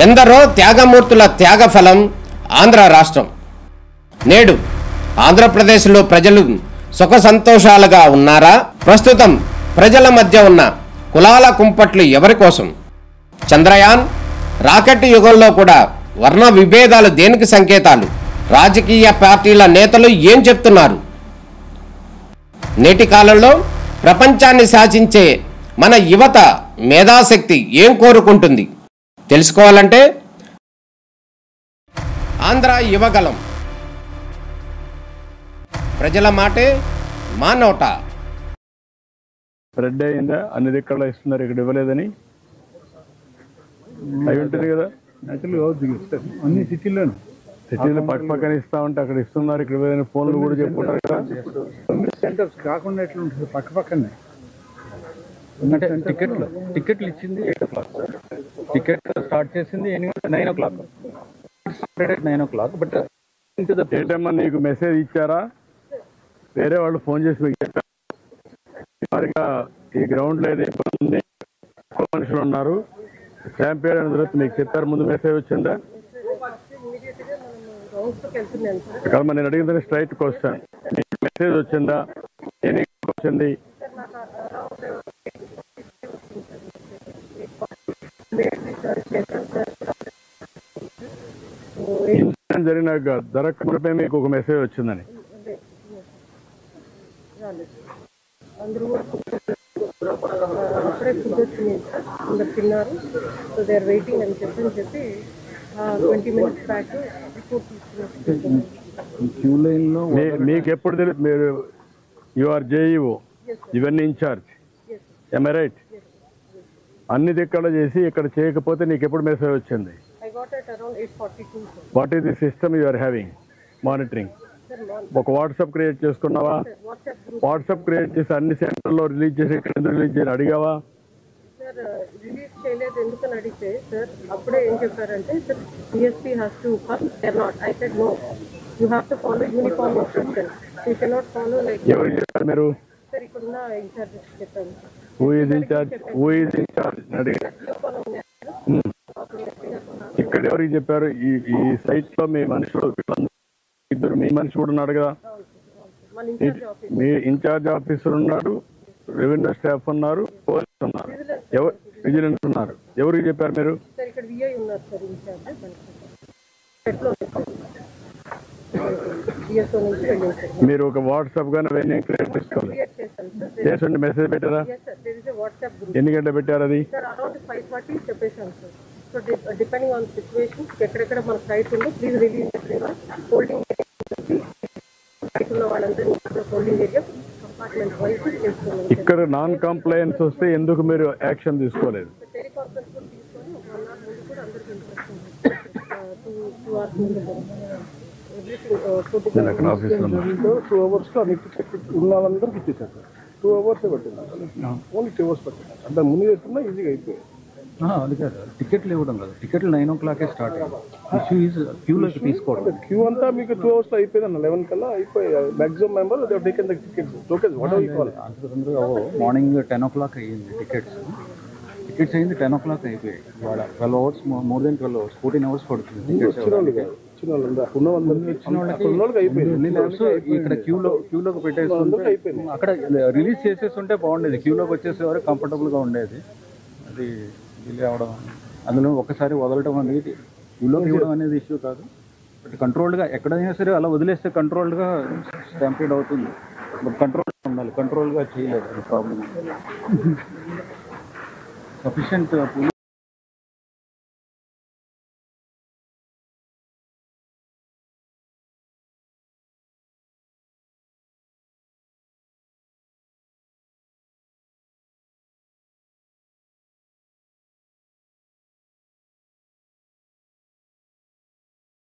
ఎందరో త్యాగమూర్తుల త్యాగఫలం ఆంధ్ర రాష్ట్రం. నేడు ఆంధ్రప్రదేశ్లో ప్రజలు సుఖ సంతోషాలుగా ఉన్నారా? ప్రస్తుతం ప్రజల మధ్య ఉన్న కులాల కుంపట్లు ఎవరి కోసం? చంద్రయాన్ రాకెట్ యుగంలో కూడా వర్ణ విభేదాలు దేనికి సంకేతాలు? రాజకీయ పార్టీల నేతలు ఏం చెప్తున్నారు? నేటి కాలంలో ప్రపంచాన్ని శాసించే మన యువత మేధాశక్తి ఏం కోరుకుంటుంది? తెలుసుకోవాలంటే ఆంధ్ర యువగలం. ప్రజల మాటే మా నోట. స్ప్రెడ్ అయిందా? అన్ని దిక్కల్లో ఇస్తున్నారు, ఇక్కడ ఇవ్వలేదని అవి ఉంటుంది కదా. అన్ని సిటీలో పక్క పక్కన ఇస్తా ఉంటే అక్కడ ఇస్తున్నారు, ఇక్కడ ఇవ్వలేదని ఫోన్లు కూడా చెప్పుకుంటారు కదా. సెంటర్స్ కాకుండా ఎట్లా ఉంటుంది? పక్క పక్కనే టికెట్లు ఇచ్చింది 8 o'clock. టికెట్ స్టార్ట్ చేసింది 9 o'clock. 9 o'clock. బట్ ఏటమ్మా నీకు మెసేజ్ ఇచ్చారా? వేరే వాళ్ళు ఫోన్ చేసి మీకు చెప్పారు, ఈ గ్రౌండ్ లో ఏదో ఇబ్బంది, మనుషులు ఉన్నారు, స్టాంపేడ్ అయిన తర్వాత మీకు చెప్పారు, ముందు మెసేజ్ వచ్చిందా? కాదు, నేను అడిగిందని స్ట్రైట్ క్వశ్చన్, మీకు మెసేజ్ వచ్చిందా? వచ్చింది ఇన్సిడెంట్ జరిగినాక జరగకపోతే మీకు ఒక మెసేజ్ వచ్చిందని. తిన్నారు, సో దే ఆర్ వెయిటింగ్ అని చెప్పి 20 minutes బ్యాక్ క్యూ లైన్ లో మీకు ఎప్పుడు తెలుసు? మీరు యూఆర్ జేఈఓ, ఇవన్నీ ఇన్ఛార్జ్, ఎమ్ ఐ రైట్? అన్ని దిక్కడ చేసి ఇక్కడ చేయకపోతే నీకు ఎప్పుడు మెసేజ్ వచ్చింది? What is the system you are having monitoring? ఒక వాట్సాప్ క్రియేట్ చేసుకున్నావా? వాట్సాప్ క్రియేట్ చేసి అన్ని సెంటర్లో రిలీజ్ చేసి ఇక్కడ ఎందుకు రిలీజ్ చేయని అడిగావా? సార్ రిలీజ్ చేయలేదు ఎందుకని అడిగితే సార్ అప్పుడే ఏం చెప్పారంటే sir DSP has to come, they are not. I said no, you have to follow uniform instruction, you cannot follow like. ఎవరు చెప్పారు మీరు? సార్ ఇక్కడున్న ఇన్ఛార్జ్ చెప్పాను. Who is in charge? Who is in charge అడిగా. ఇక్కడ ఎవరికి చెప్పారు? ఈ సైట్ లో మీ మనుషులు ఇద్దరు, మీ మనిషి కూడా ఉన్నాడు కదా, మీ ఇన్ఛార్జ్ ఆఫీసర్ ఉన్నాడు, రెవెన్యూ స్టాఫ్ ఉన్నారు, పోలీసు ఉన్నారు, ఎవరు విజిలెన్స్ ఉన్నారు. ఎవరికి చెప్పారు మీరు? మీరు ఒక వాట్సాప్ గానే అవన్నీ క్రియేట్ చేసుకోవాలి. చేసండి, మెసేజ్ పెట్టారా? ఎన్ని గంటలు పెట్టారు అది? సో డిపెండింగ్ ఆన్ సిచ్యువేషన్ ఎక్కడెక్కడ మన సైట్ ఉందో please release holding holding area compartment wise చేస్తున్నాం. ఇక్కడ నాన్ కంప్లైన్స్ వస్తే ఎందుకు మీరు యాక్షన్ తీసుకోలేదు? టెలికాన్ఫరెన్స్ కూడా తీసుకొని 1 hour ముందు కూడా అందరికీ ఇన్స్ట్రక్షన్ 2 hours ముందు ఎవ్రీథింగ్ 2 hours లో అన్ని ఉన్న వాళ్ళందరికీ ఇచ్చేసారు. 2 hours పట్టింది, ఓన్లీ 2 hours పట్టింది. అంటే ముందు చేస్తున్నా ఈజీగా అయిపోయింది. అది కాదు, టికెట్లు ఇవ్వడం కాదు, టికెట్లు 9 o'clock స్టార్ట్ అయ్యింది. ఇష్యూ ఈజ్ క్యూలోకి తీసుకోవడం. క్యూ అంతా మీకు 2 hours లో అయిపోయింది అన్న, 11 కల్లా అయిపోయాయి. Maximum member taken the tickets, tokens what ever you call. Morning 10 o'clock అయ్యింది టికెట్స్ అయింది, 10 o'clock అయిపోయాయి. ఇవాళ 12 hours, more than 12 hours, 14 hours పడుతుంది. ఇక్కడ క్యూలోకి పెట్టేసి అయిపోయింది. అక్కడ రిలీజ్ చేసేస్తుంటే బాగుండేది, క్యూలోకి వచ్చేసేవారు కంఫర్టబుల్ గా ఉండేది. అది డిలే అవడం, అందులో ఒకసారి వదలడం అనేది క్యూలోకి ఇవ్వడం అనేది ఇష్యూ కాదు. బట్ కంట్రోల్డ్గా ఎక్కడైనా సరే అలా వదిలేస్తే కంట్రోల్డ్గా స్టాంపీడ్ అవుతుంది. బట్ కంట్రోల్గా ఉండాలి, కంట్రోల్గా చేయలేదు, ప్రాబ్లం. సఫిషియంట్